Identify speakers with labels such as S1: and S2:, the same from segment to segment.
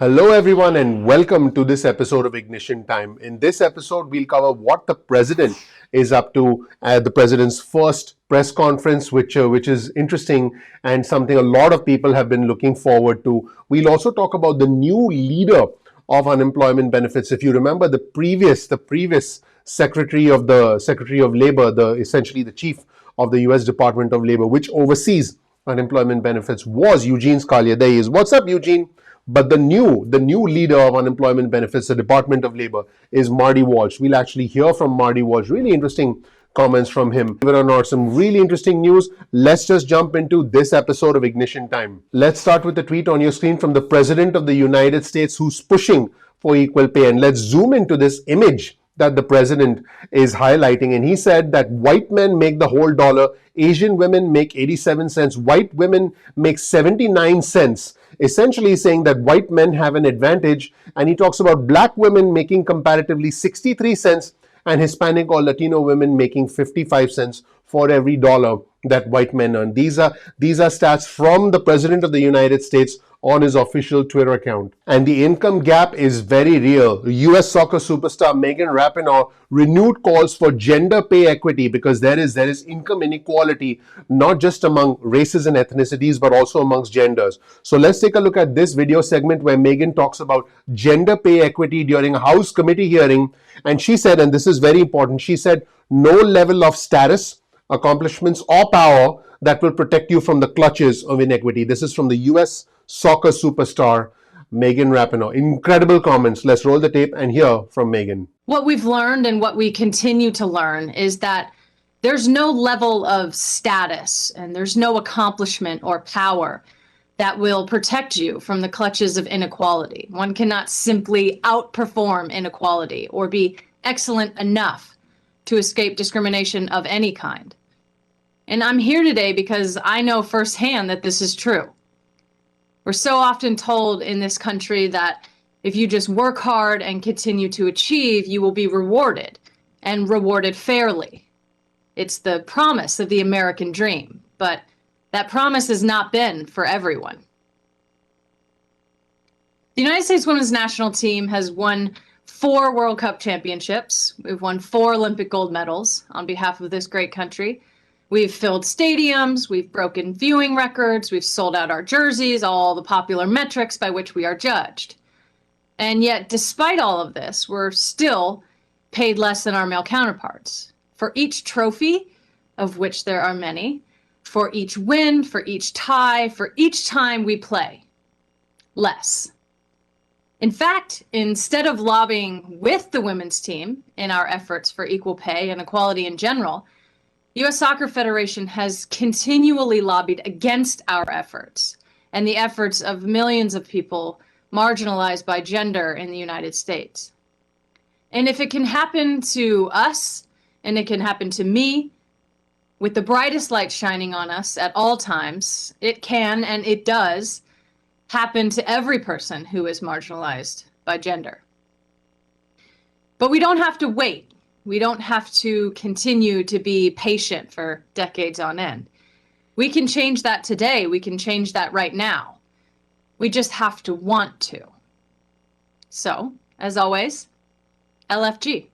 S1: Hello, everyone, and welcome to this episode of Ignition Time. In this episode, we'll cover what the president is up to at the president's first press conference, which is interesting and something a lot of people have been looking forward to. We'll also talk about the new leader of unemployment benefits. If you remember, the previous Secretary of Labor, essentially the chief of the U.S. Department of Labor, which oversees unemployment benefits, was Eugene Scalia. There he is. What's up, Eugene? But the new leader of unemployment benefits, the Department of Labor, is Marty Walsh. We'll actually hear from Marty Walsh. Really interesting comments from him. Believe it or not, some really interesting news. Let's just jump into this episode of Ignition Time. Let's start with the tweet on your screen from the President of the United States, who's pushing for equal pay. And let's zoom into this image that the president is highlighting. And he said that white men make the whole dollar, Asian women make 87 cents, white women make 79 cents. Essentially saying that white men have an advantage, and he talks about black women making comparatively 63 cents and Hispanic or Latino women making 55 cents for every dollar that white men earn. These are stats from the President of the United States on his official Twitter account. And the income gap is very real. US soccer superstar Megan Rapinoe renewed calls for gender pay equity because there is income inequality, not just among races and ethnicities, but also amongst genders. So let's take a look at this video segment where Megan talks about gender pay equity during a House committee hearing. And she said, and this is very important, she said, no level of status, accomplishments, or power that will protect you from the clutches of inequity. This is from the US soccer superstar Megan Rapinoe. Incredible comments. Let's roll the tape and hear from Megan.
S2: What we've learned and what we continue to learn is that there's no level of status and there's no accomplishment or power that will protect you from the clutches of inequality. One cannot simply outperform inequality or be excellent enough to escape discrimination of any kind. And I'm here today because I know firsthand that this is true. We're so often told in this country that if you just work hard and continue to achieve, you will be rewarded, and rewarded fairly. It's the promise of the American dream, but that promise has not been for everyone. The United States women's national team has won 4 World Cup championships. We've won 4 Olympic gold medals on behalf of this great country. We've filled stadiums, we've broken viewing records, we've sold out our jerseys, all the popular metrics by which we are judged. And yet, despite all of this, we're still paid less than our male counterparts. For each trophy, of which there are many, for each win, for each tie, for each time we play, less. In fact, instead of lobbying with the women's team in our efforts for equal pay and equality in general, U.S. Soccer Federation has continually lobbied against our efforts and the efforts of millions of people marginalized by gender in the United States. And if it can happen to us, and it can happen to me, with the brightest light shining on us at all times, it can, and it does, happen to every person who is marginalized by gender. But we don't have to wait. We don't have to continue to be patient for decades on end. We can change that today. We can change that right now. We just have to want to. So, as always, LFG.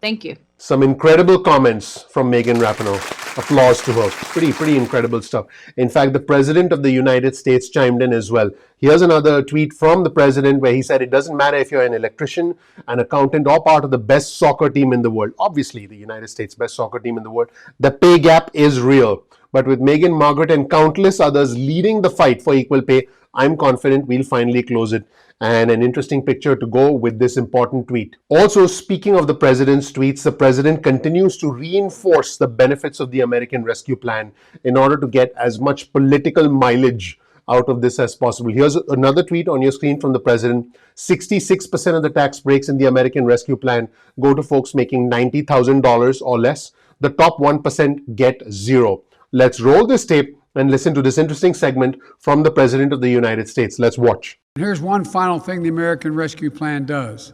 S2: Thank you.
S1: Some incredible comments from Megan Rapinoe. Applause to her. Pretty incredible stuff. In fact, the President of the United States chimed in as well. Here's another tweet from the President where he said it doesn't matter if you're an electrician, an accountant, or part of the best soccer team in the world. Obviously, the United States best soccer team in the world. The pay gap is real. But with Meghan, Margaret, and countless others leading the fight for equal pay, I'm confident we'll finally close it. And an interesting picture to go with this important tweet. Also, speaking of the president's tweets, the president continues to reinforce the benefits of the American Rescue Plan in order to get as much political mileage out of this as possible. Here's another tweet on your screen from the president. 66% of the tax breaks in the American Rescue Plan go to folks making $90,000 or less. The top 1% get 0. Let's roll this tape and listen to this interesting segment from the President of the United States. Let's watch.
S3: Here's one final thing the American Rescue Plan does.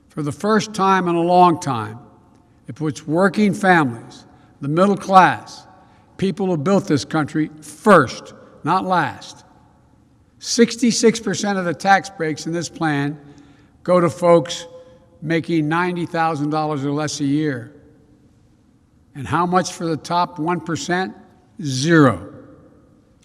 S3: For the first time in a long time, it puts working families, the middle class, people who built this country first, not last. 66% of the tax breaks in this plan go to folks making $90,000 or less a year. And how much for the top 1%? Zero.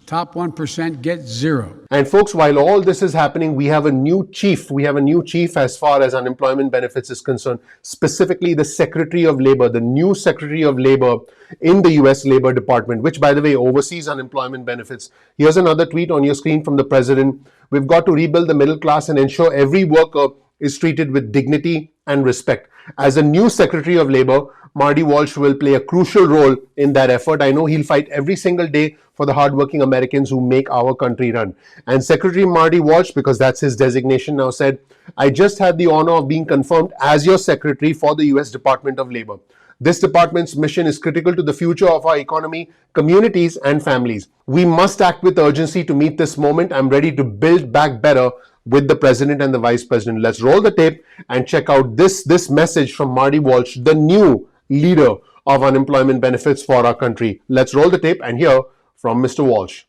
S3: Top 1% get zero.
S1: And folks, while all this is happening, we have a new chief. We have a new chief as far as unemployment benefits is concerned, specifically the Secretary of Labor, the new Secretary of Labor in the US Labor Department, which, by the way, oversees unemployment benefits. Here's another tweet on your screen from the president. We've got to rebuild the middle class and ensure every worker is treated with dignity and respect. As a new Secretary of Labor, Marty Walsh will play a crucial role in that effort. I know he'll fight every single day for the hardworking Americans who make our country run. And Secretary Marty Walsh, because that's his designation now, said, I just had the honor of being confirmed as your secretary for the US Department of Labor. This department's mission is critical to the future of our economy, communities, and families. We must act with urgency to meet this moment. I'm ready to build back better with the president and the vice president. Let's roll the tape and check out this message from Marty Walsh, the new leader of unemployment benefits for our country. Let's roll the tape and hear from Mr. Walsh.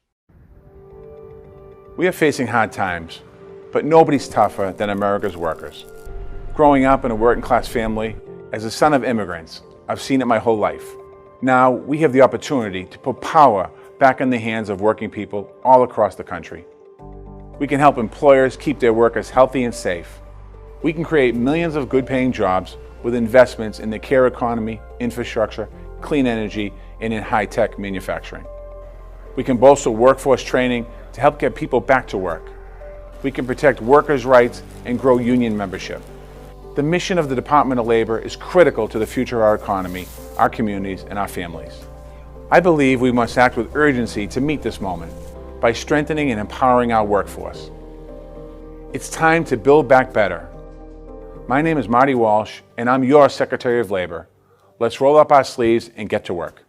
S4: We are facing hard times, but nobody's tougher than America's workers. Growing up in a working class family, as a son of immigrants, I've seen it my whole life. Now we have the opportunity to put power back in the hands of working people all across the country. We can help employers keep their workers healthy and safe. We can create millions of good-paying jobs with investments in the care economy, infrastructure, clean energy, and in high-tech manufacturing. We can bolster workforce training to help get people back to work. We can protect workers' rights and grow union membership. The mission of the Department of Labor is critical to the future of our economy, our communities, and our families. I believe we must act with urgency to meet this moment by strengthening and empowering our workforce. It's time to build back better. My name is Marty Walsh, and I'm your Secretary of Labor. Let's roll up our sleeves and get to work.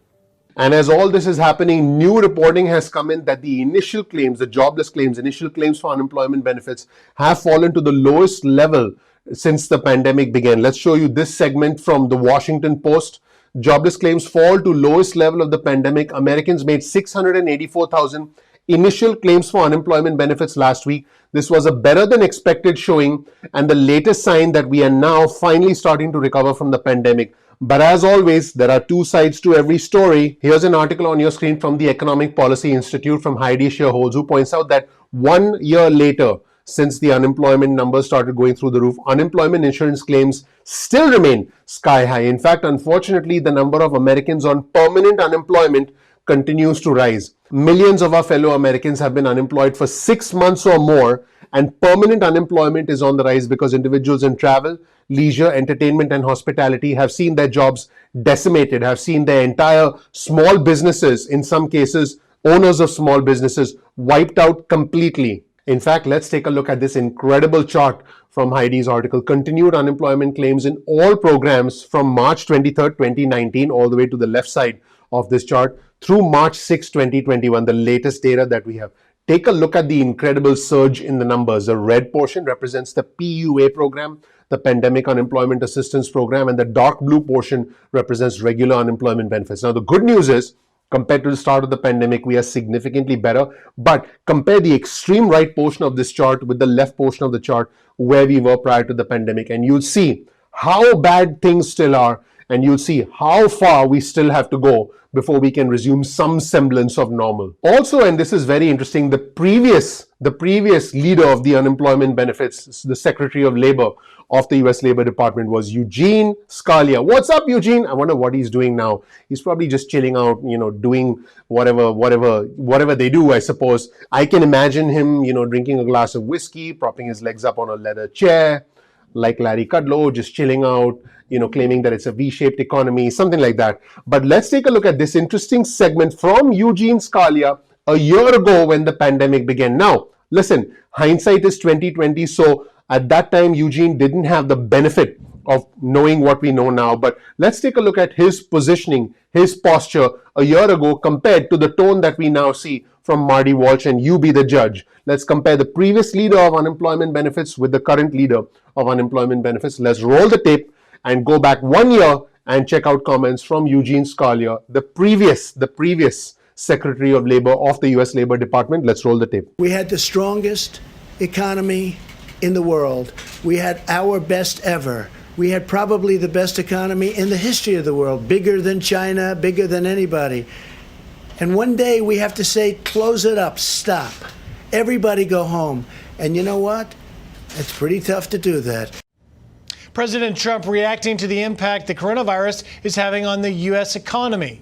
S1: And as all this is happening, new reporting has come in that the initial claims, the jobless claims, initial claims for unemployment benefits have fallen to the lowest level since the pandemic began. Let's show you this segment from the Washington Post. Jobless claims fall to lowest level of the pandemic. Americans made 684,000 initial claims for unemployment benefits last week. This was a better than expected showing and the latest sign that we are now finally starting to recover from the pandemic. But as always, there are two sides to every story. Here's an article on your screen from the Economic Policy Institute from Heidi Shierholz, who points out that 1 year later, since the unemployment numbers started going through the roof, unemployment insurance claims still remain sky high. In fact, unfortunately, the number of Americans on permanent unemployment continues to rise. Millions of our fellow Americans have been unemployed for 6 months or more, and permanent unemployment is on the rise because individuals in travel, leisure, entertainment, and hospitality have seen their jobs decimated, have seen their entire small businesses, in some cases, owners of small businesses, wiped out completely. In fact, let's take a look at this incredible chart from Heidi's article. Continued unemployment claims in all programs from March 23rd, 2019, all the way to the left side of this chart, through March 6, 2021, the latest data that we have. Take a look at the incredible surge in the numbers. The red portion represents the PUA program, the Pandemic Unemployment Assistance Program, and the dark blue portion represents regular unemployment benefits. Now, the good news is, compared to the start of the pandemic, we are significantly better. But compare the extreme right portion of this chart with the left portion of the chart where we were prior to the pandemic, and you'll see how bad things still are, and you'll see how far we still have to go before we can resume some semblance of normal. Also, and this is very interesting, the previous leader of the unemployment benefits, the Secretary of Labor of the US Labor Department, was Eugene Scalia. What's up, Eugene? I wonder what he's doing now. He's probably just chilling out, doing whatever they do, I suppose. I can imagine him, drinking a glass of whiskey, propping his legs up on a leather chair, like Larry Kudlow, just chilling out, claiming that it's a V-shaped economy, something like that. But let's take a look at this interesting segment from Eugene Scalia a year ago when the pandemic began. Now, listen, hindsight is 2020, so at that time, Eugene didn't have the benefit of knowing what we know now. But let's take a look at his positioning, his posture a year ago compared to the tone that we now see from Marty Walsh, and you be the judge. Let's compare the previous leader of unemployment benefits with the current leader of unemployment benefits. Let's roll the tape and go back 1 year and check out comments from Eugene Scalia, the previous Secretary of Labor of the US Labor Department. Let's roll the tape.
S5: We had the strongest economy in the world. We had our best ever. We had probably the best economy in the history of the world, bigger than China, bigger than anybody. And one day we have to say, close it up, stop. Everybody go home. And you know what? It's pretty tough to do that.
S6: President Trump reacting to the impact the coronavirus is having on the U.S. economy.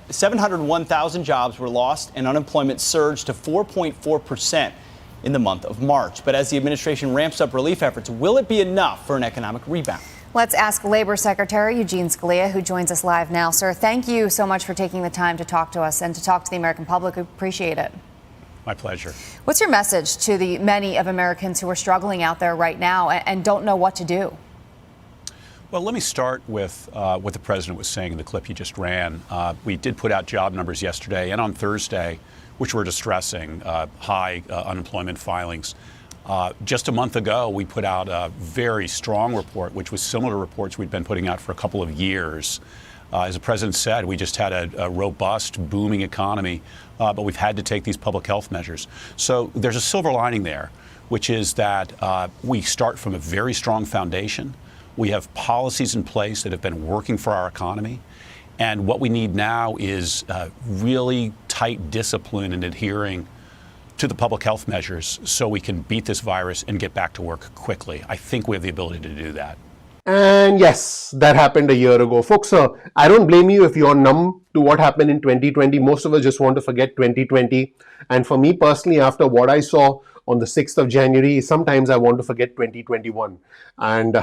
S7: 701,000 jobs were lost and unemployment surged to 4.4% in the month of March. But as the administration ramps up relief efforts, will it be enough for an economic rebound?
S8: Let's ask Labor Secretary Eugene Scalia, who joins us live now. Sir, thank you so much for taking the time to talk to us and to talk to the American public. We appreciate it.
S9: My pleasure.
S8: What's your message to the many of Americans who are struggling out there right now and don't know what to do?
S9: Well, let me start with what the president was saying in the clip you just ran. We did put out job numbers yesterday and on Thursday, which were distressing, high unemployment filings. Just a month ago, we put out a very strong report, which was similar to reports we'd been putting out for a couple of years. As the president said, we just had a robust, booming economy, but we've had to take these public health measures. So there's a silver lining there, which is that we start from a very strong foundation. We have policies in place that have been working for our economy. And what we need now is really tight discipline in adhering to the public health measures so we can beat this virus and get back to work quickly. I think we have the ability to do that.
S1: And yes, that happened a year ago. Folks, I don't blame you if you're numb to what happened in 2020. Most of us just want to forget 2020. And for me personally, after what I saw on the 6th of January, sometimes I want to forget 2021. And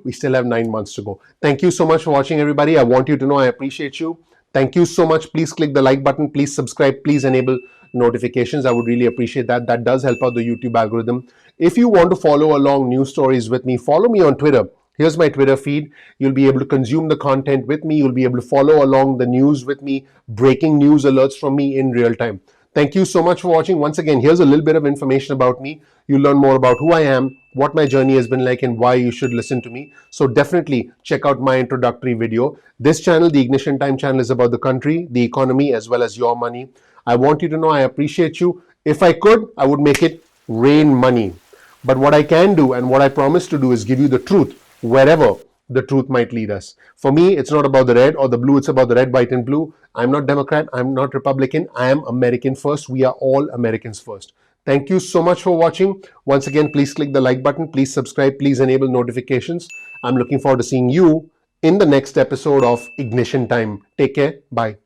S1: we still have 9 months to go. Thank you so much for watching, everybody. I want you to know I appreciate you. Thank you so much. Please click the like button. Please subscribe. Please enable notifications. I would really appreciate that. That does help out the YouTube algorithm. If you want to follow along news stories with me, follow me on Twitter. Here's my Twitter feed. You'll be able to consume the content with me. You'll be able to follow along the news with me, breaking news alerts from me in real time. Thank you so much for watching. Once again, here's a little bit of information about me. You'll learn more about who I am, what my journey has been like, and why you should listen to me. So definitely check out my introductory video. This channel, the Ignition Time channel, is about the country, the economy, as well as your money. I want you to know I appreciate you. If I could, I would make it rain money. But what I can do and what I promise to do is give you the truth wherever the truth might lead us. For me, it's not about the red or the blue. It's about the red, white, and blue. I'm not Democrat. I'm not Republican. I am American first. We are all Americans first. Thank you so much for watching. Once again, please click the like button. Please subscribe. Please enable notifications. I'm looking forward to seeing you in the next episode of Ignition Time. Take care. Bye.